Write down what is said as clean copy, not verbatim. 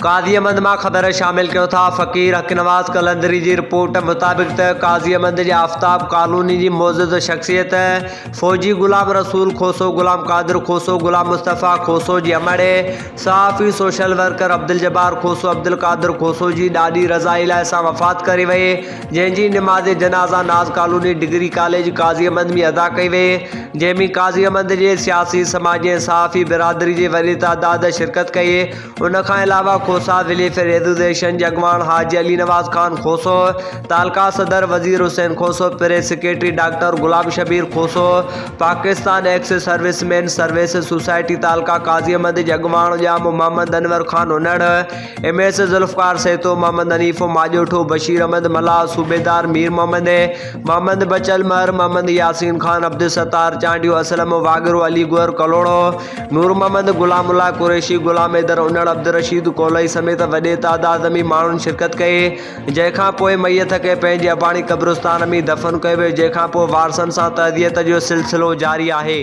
काज़ी अहमद मां ख़बर शामिल कयो था। फ़कीर हक़ नवाज़ कलंदरी जी रिपोर्ट मुताबिक़ काज़ी अहमद जे आफ्ताब कॉलोनी जी मौजूद शख्सियत फ़ौजी गुलाम रसूल खोसो, गुलाम कादिर खोसो, गुलाम मुस्तफ़ा खोसो जी अमड़े सहाफ़ी सोशल वर्कर अब्दुल जब्बार खोसो, अब्दुल कादिर खोसो जी ॾाढी रज़ाई लाइ सां वफ़ात करे वई, जंहिंजी नमाज़ जनाज़ा नाज़ कॉलोनी डिग्री कॉलेज काज़ी अहमद में अदा कई वई, जंहिंमें काज़ी अहमद जे सियासी समाजी ऐं सहाफ़ी बिरादरी जी वॾी तादाद शिरकत कई। उन खां अलावा खोसा वेलफेयर एसोसिएशन जे अॻवान हाजी अली नवाज़ खान खोसो, तालका सदर Wazir Hussain Khoso, press secretary doctor Ghulam Shabir Khoso, Pakistan ex serviceman service society तालका काज़ी अहमद जे अॻवान ॼाम मोहम्मद अनवर खान उनड़, MS ज़ुल्फ़कार सेतो, मोहम्मद हनीफ़ माजोठो, बशीर अहमद मल्लाह, सूबेदार मीर मोहम्मद, मोहम्मद बचल महर, मोहम्मद यासीन खान, अब्दुल सत्तार चांडियो, असलम वागरो, अली गुहर कलोड़ो, नूर मोहम्मद, गुलामुल्लाह कुरैशी, गुलाम हैदर उनड़, अब्दुल रशीद कोलई समेत वॾे तादाद में माण्हुनि शिरकत कई। जंहिंखां पोइ मैयत खे पंहिंजे अबाणी क़ब्रिस्तान में दफ़न कयो वियो, जंहिंखां पोइ वारसनि सां तहदीत जो सिलसिलो जारी आहे।